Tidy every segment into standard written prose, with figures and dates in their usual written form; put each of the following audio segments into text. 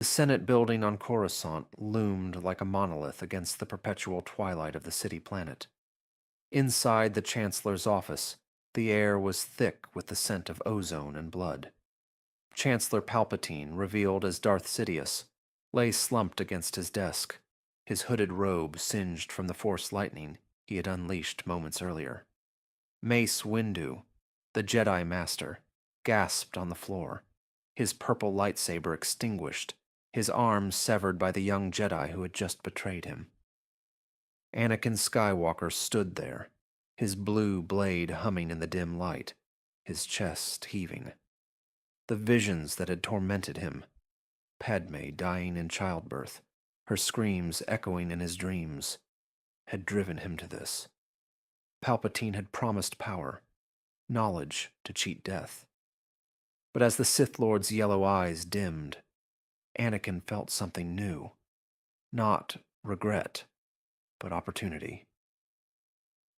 The Senate building on Coruscant loomed like a monolith against the perpetual twilight of the city planet. Inside the Chancellor's office, the air was thick with the scent of ozone and blood. Chancellor Palpatine, revealed as Darth Sidious, lay slumped against his desk, his hooded robe singed from the Force lightning he had unleashed moments earlier. Mace Windu, the Jedi Master, gasped on the floor, his purple lightsaber extinguished, his arms severed by the young Jedi who had just betrayed him. Anakin Skywalker stood there, his blue blade humming in the dim light, his chest heaving. The visions that had tormented him, Padmé dying in childbirth, her screams echoing in his dreams, had driven him to this. Palpatine had promised power, knowledge to cheat death. But as the Sith Lord's yellow eyes dimmed, Anakin felt something new. Not regret, but opportunity.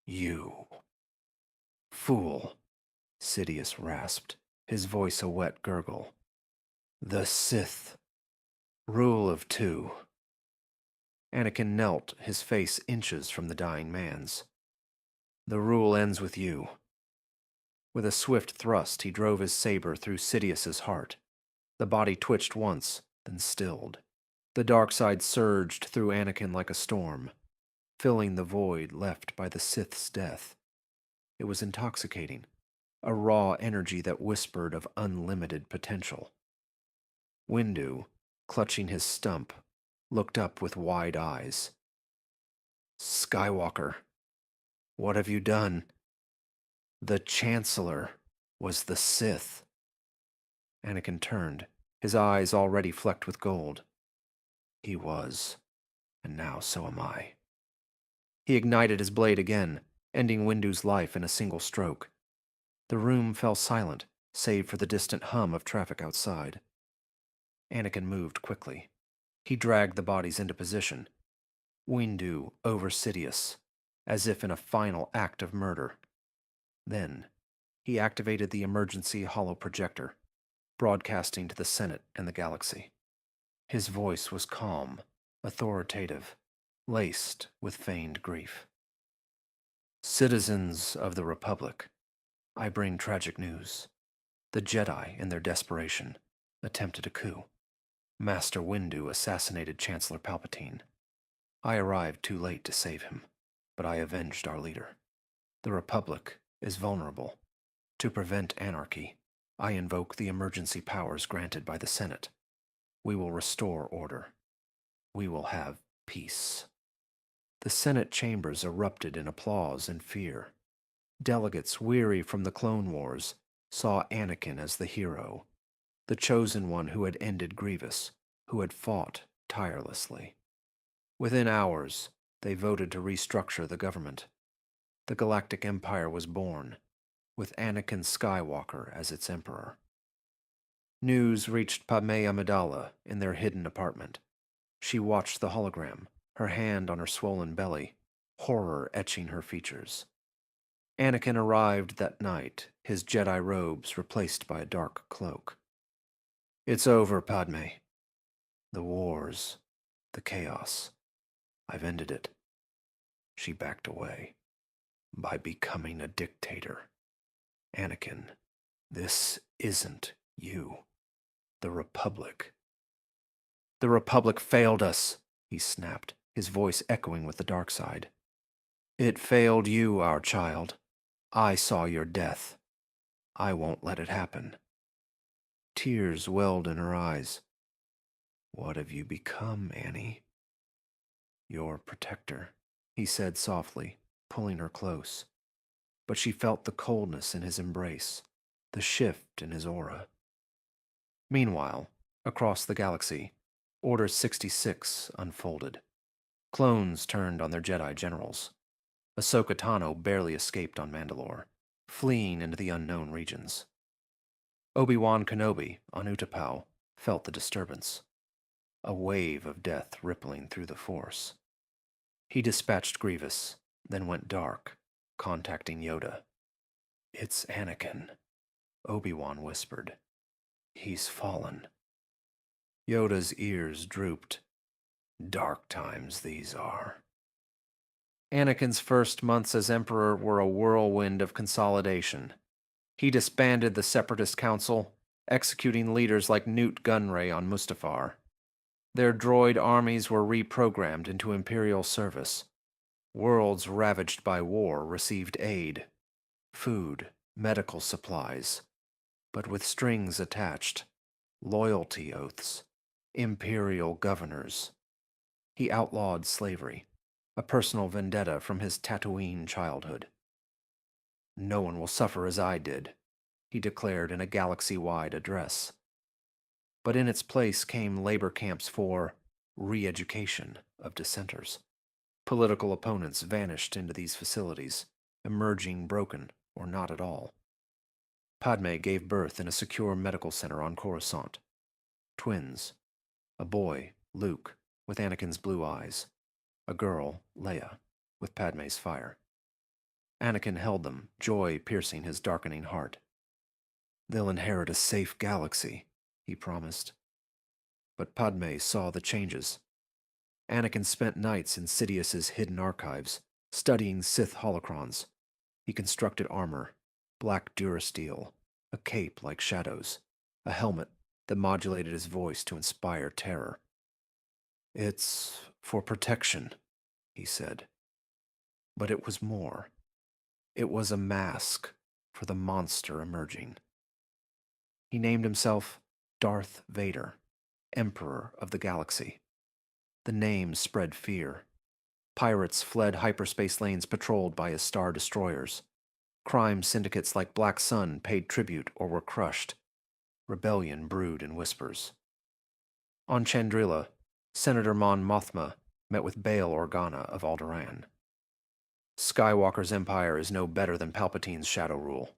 You. Fool, Sidious rasped, his voice a wet gurgle. The Sith. Rule of two. Anakin knelt, his face inches from the dying man's. The rule ends with you. With a swift thrust, he drove his saber through Sidious's heart. The body twitched once, then stilled. The dark side surged through Anakin like a storm, filling the void left by the Sith's death. It was intoxicating, a raw energy that whispered of unlimited potential. Windu, clutching his stump, looked up with wide eyes. Skywalker, what have you done? The Chancellor was the Sith. Anakin turned, his eyes already flecked with gold. He was, and now so am I. He ignited his blade again, ending Windu's life in a single stroke. The room fell silent, save for the distant hum of traffic outside. Anakin moved quickly. He dragged the bodies into position. Windu over Sidious, as if in a final act of murder. Then, he activated the emergency holoprojector, broadcasting to the Senate and the galaxy. His voice was calm, authoritative, laced with feigned grief. Citizens of the Republic, I bring tragic news. The Jedi, in their desperation, attempted a coup. Master Windu assassinated Chancellor Palpatine. I arrived too late to save him, but I avenged our leader. The Republic is vulnerable. To prevent anarchy, I invoke the emergency powers granted by the Senate. We will restore order. We will have peace. The Senate chambers erupted in applause and fear. Delegates weary from the Clone Wars saw Anakin as the hero, the chosen one who had ended Grievous, who had fought tirelessly. Within hours, they voted to restructure the government. The Galactic Empire was born, with Anakin Skywalker as its emperor. News reached Padmé Amidala in their hidden apartment. She watched the hologram, her hand on her swollen belly, horror etching her features. Anakin arrived that night, his Jedi robes replaced by a dark cloak. It's over, Padmé. The wars, the chaos. I've ended it. She backed away. By becoming a dictator. Anakin, this isn't you. The Republic. The Republic failed us, he snapped, his voice echoing with the dark side. It failed you, our child. I saw your death. I won't let it happen. Tears welled in her eyes. What have you become, Annie? Your protector, he said softly, pulling her close. But she felt the coldness in his embrace, the shift in his aura. Meanwhile, across the galaxy, Order 66 unfolded. Clones turned on their Jedi generals. Ahsoka Tano barely escaped on Mandalore, fleeing into the unknown regions. Obi-Wan Kenobi, on Utapau, felt the disturbance, a wave of death rippling through the Force. He dispatched Grievous, then went dark, contacting Yoda. It's Anakin, Obi-Wan whispered. He's fallen. Yoda's ears drooped. Dark times these are. Anakin's first months as Emperor were a whirlwind of consolidation. He disbanded the Separatist Council, executing leaders like Newt Gunray on Mustafar. Their droid armies were reprogrammed into Imperial service. Worlds ravaged by war received aid, food, medical supplies, but with strings attached, loyalty oaths, imperial governors. He outlawed slavery, a personal vendetta from his Tatooine childhood. "No one will suffer as I did," he declared in a galaxy-wide address. But in its place came labor camps for re-education of dissenters. Political opponents vanished into these facilities, emerging broken or not at all. Padmé gave birth in a secure medical center on Coruscant. Twins. A boy, Luke, with Anakin's blue eyes. A girl, Leia, with Padmé's fire. Anakin held them, joy piercing his darkening heart. "They'll inherit a safe galaxy," he promised. But Padmé saw the changes. Anakin spent nights in Sidious's hidden archives, studying Sith holocrons. He constructed armor, black durasteel, a cape like shadows, a helmet that modulated his voice to inspire terror. "It's for protection," he said. But it was more. It was a mask for the monster emerging. He named himself Darth Vader, Emperor of the Galaxy. The name spread fear. Pirates fled hyperspace lanes patrolled by his star destroyers. Crime syndicates like Black Sun paid tribute or were crushed. Rebellion brewed in whispers. On Chandrila, Senator Mon Mothma met with Bail Organa of Alderaan. "Skywalker's empire is no better than Palpatine's shadow rule,"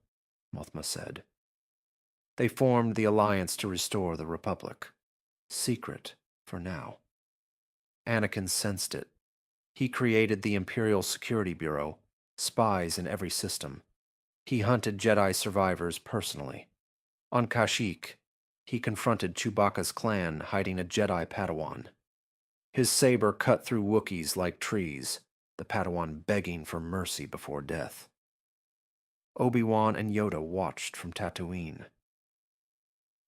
Mothma said. They formed the alliance to restore the Republic. Secret, for now. Anakin sensed it. He created the Imperial Security Bureau, spies in every system. He hunted Jedi survivors personally. On Kashyyyk, he confronted Chewbacca's clan hiding a Jedi Padawan. His saber cut through Wookiees like trees, the Padawan begging for mercy before death. Obi-Wan and Yoda watched from Tatooine.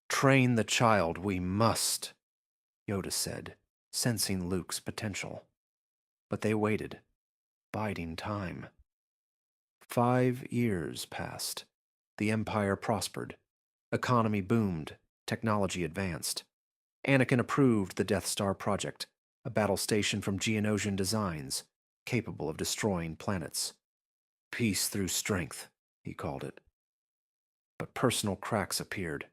"Train the child, we must," Yoda said, sensing Luke's potential. But they waited, biding time. 5 years passed. The Empire prospered. Economy boomed. Technology advanced. Anakin approved the Death Star project, a battle station from Geonosian designs, capable of destroying planets. "Peace through strength," he called it. But personal cracks appeared.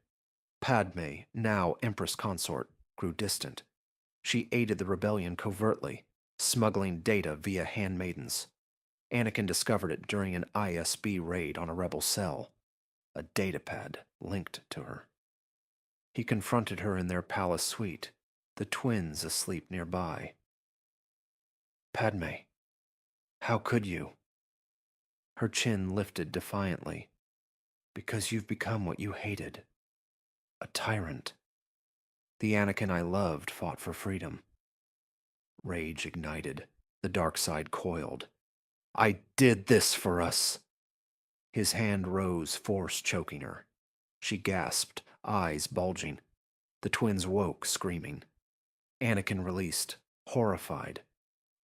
Padmé, now Empress Consort, grew distant. She aided the rebellion covertly, smuggling data via handmaidens. Anakin discovered it during an ISB raid on a rebel cell. A datapad linked to her. He confronted her in their palace suite, the twins asleep nearby. "Padmé, how could you?" Her chin lifted defiantly. "Because you've become what you hated. A tyrant. The Anakin I loved fought for freedom." Rage ignited. The dark side coiled. "I did this for us." His hand rose, force choking her. She gasped, eyes bulging. The twins woke, screaming. Anakin released, horrified.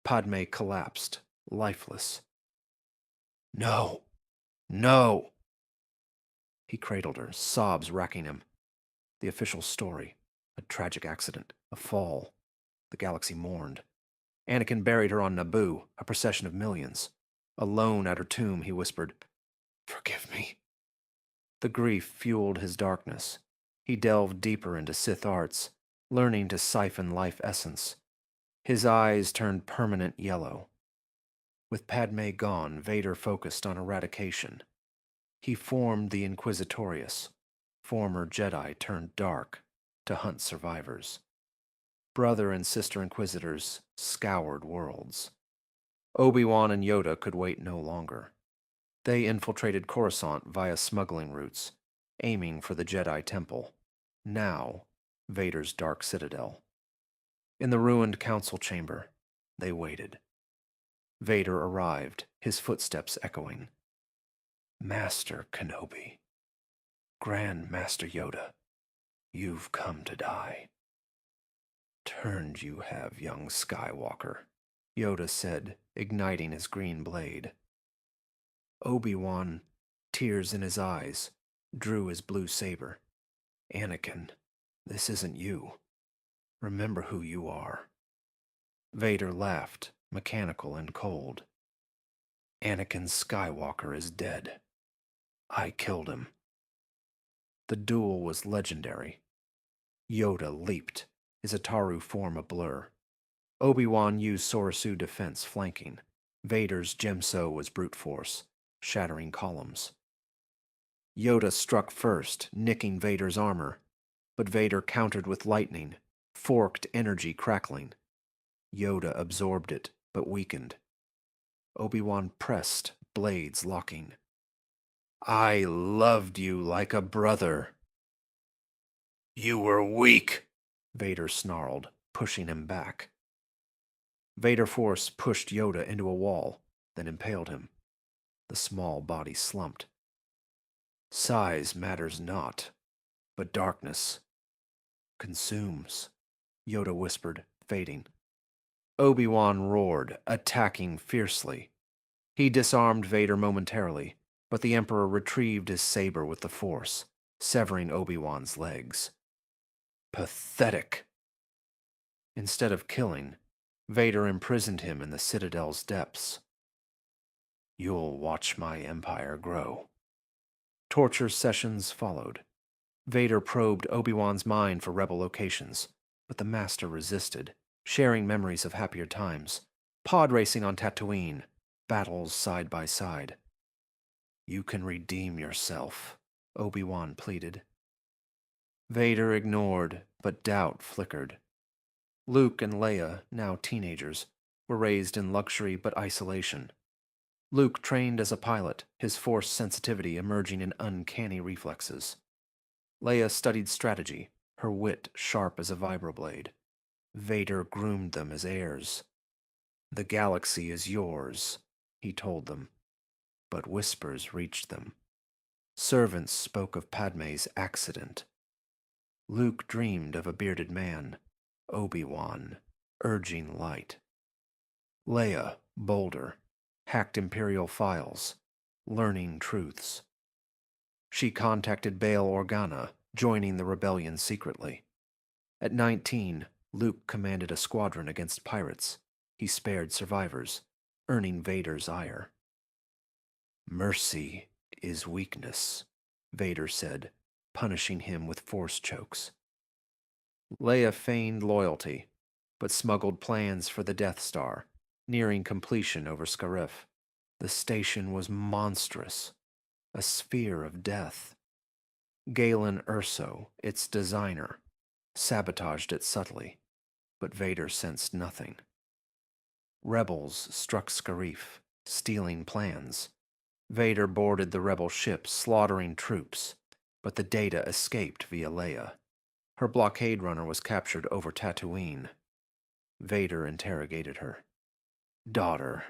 Padmé collapsed, lifeless. "No! No!" He cradled her, sobs racking him. The official story. A tragic accident. A fall. The galaxy mourned. Anakin buried her on Naboo, a procession of millions. Alone at her tomb, he whispered, "Forgive me." The grief fueled his darkness. He delved deeper into Sith arts, learning to siphon life essence. His eyes turned permanent yellow. With Padmé gone, Vader focused on eradication. He formed the Inquisitorius, former Jedi turned dark, to hunt survivors. Brother and sister Inquisitors scoured worlds. Obi-Wan and Yoda could wait no longer. They infiltrated Coruscant via smuggling routes, aiming for the Jedi Temple. Now, Vader's dark citadel. In the ruined council chamber, they waited. Vader arrived, his footsteps echoing. Master Kenobi. Grand Master Yoda, you've come to die. Turned you have, young Skywalker, Yoda said, igniting his green blade. Obi-Wan, tears in his eyes, drew his blue saber. Anakin, this isn't you. Remember who you are. Vader laughed, mechanical and cold. Anakin Skywalker is dead. I killed him. The duel was legendary. Yoda leaped, his Ataru form a blur. Obi-Wan used Soresu defense flanking. Vader's Gemso was brute force, shattering columns. Yoda struck first, nicking Vader's armor, but Vader countered with lightning, forked energy crackling. Yoda absorbed it, but weakened. Obi-Wan pressed, blades locking. I loved you like a brother. You were weak, Vader snarled, pushing him back. Vader Force pushed Yoda into a wall, then impaled him. The small body slumped. Size matters not, but darkness consumes, Yoda whispered, fading. Obi-Wan roared, attacking fiercely. He disarmed Vader momentarily, but the Emperor retrieved his saber with the Force, severing Obi-Wan's legs. Pathetic. Instead of killing, Vader imprisoned him in the Citadel's depths. You'll watch my empire grow. Torture sessions followed. Vader probed Obi-Wan's mind for rebel locations, but the Master resisted, sharing memories of happier times, pod racing on Tatooine, battles side by side. You can redeem yourself, Obi-Wan pleaded. Vader ignored, but doubt flickered. Luke and Leia, now teenagers, were raised in luxury but isolation. Luke trained as a pilot, his Force sensitivity emerging in uncanny reflexes. Leia studied strategy, her wit sharp as a vibroblade. Vader groomed them as heirs. The galaxy is yours, he told them, but whispers reached them. Servants spoke of Padmé's accident. Luke dreamed of a bearded man, Obi-Wan, urging light. Leia, bolder, hacked Imperial files, learning truths. She contacted Bail Organa, joining the rebellion secretly. At 19, Luke commanded a squadron against pirates. He spared survivors, earning Vader's ire. Mercy is weakness, Vader said, punishing him with Force chokes. Leia feigned loyalty, but smuggled plans for the Death Star, nearing completion over Scarif. The station was monstrous, a sphere of death. Galen Erso, its designer, sabotaged it subtly, but Vader sensed nothing. Rebels struck Scarif, stealing plans. Vader boarded the rebel ship, slaughtering troops, but the data escaped via Leia. Her blockade runner was captured over Tatooine. Vader interrogated her. Daughter,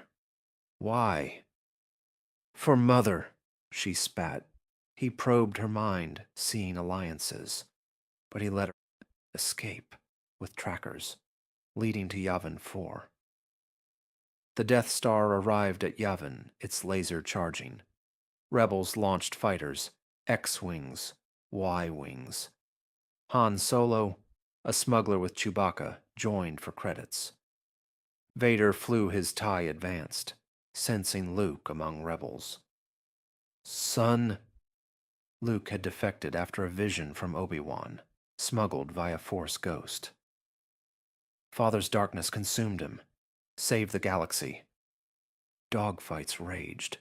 why? For Mother, she spat. He probed her mind, seeing alliances, but he let her escape with trackers, leading to Yavin 4. The Death Star arrived at Yavin, its laser charging. Rebels launched fighters, X-Wings, Y-Wings. Han Solo, a smuggler with Chewbacca, joined for credits. Vader flew his TIE Advanced, sensing Luke among rebels. Son, Luke had defected after a vision from Obi-Wan, smuggled via Force Ghost. Father's darkness consumed him. Save the galaxy. Dogfights raged.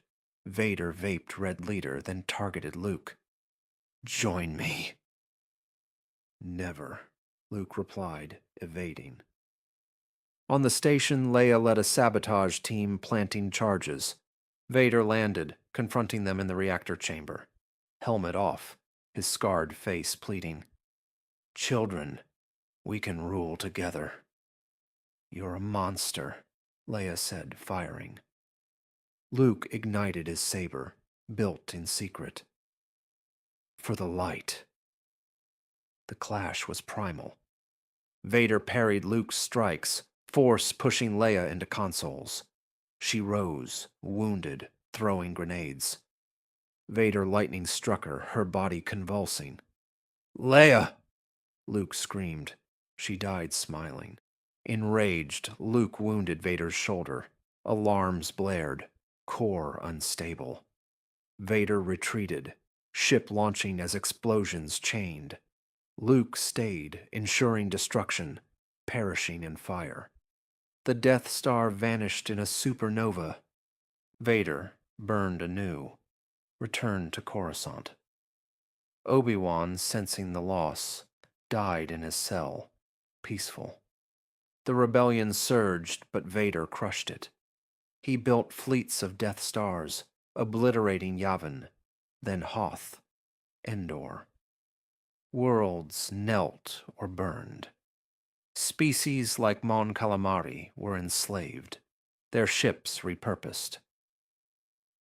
Vader vaped Red Leader, then targeted Luke. Join me. Never, Luke replied, evading. On the station, Leia led a sabotage team planting charges. Vader landed, confronting them in the reactor chamber. Helmet off, his scarred face pleading. Children, We can rule together. You're a monster, Leia said, firing. Luke ignited his saber, built in secret. For the light. The clash was primal. Vader parried Luke's strikes, force pushing Leia into consoles. She rose, wounded, throwing grenades. Vader lightning struck her body convulsing. Leia! Luke screamed. She died smiling. Enraged, Luke wounded Vader's shoulder. Alarms blared, core unstable. Vader retreated, ship launching as explosions chained. Luke stayed, ensuring destruction, perishing in fire. The Death Star vanished in a supernova. Vader, burned anew, returned to Coruscant. Obi-Wan, sensing the loss, died in his cell, peaceful. The rebellion surged, but Vader crushed it. He built fleets of Death Stars, obliterating Yavin, then Hoth, Endor. Worlds knelt or burned. Species like Mon Calamari were enslaved, their ships repurposed.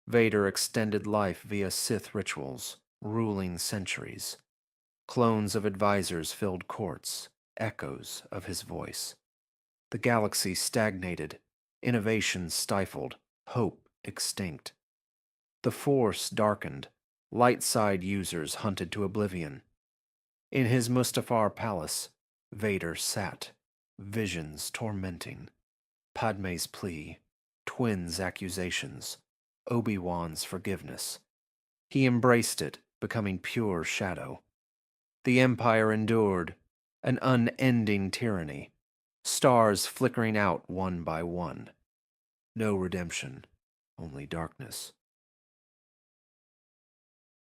Vader extended life via Sith rituals, ruling centuries. Clones of advisors filled courts, echoes of his voice. The galaxy stagnated, innovation stifled, hope extinct. The Force darkened, light side users hunted to oblivion. In his Mustafar palace, Vader sat, visions tormenting. Padmé's plea, twins' accusations, Obi-Wan's forgiveness. He embraced it, becoming pure shadow. The Empire endured, an unending tyranny, stars flickering out one by one. No redemption, only darkness.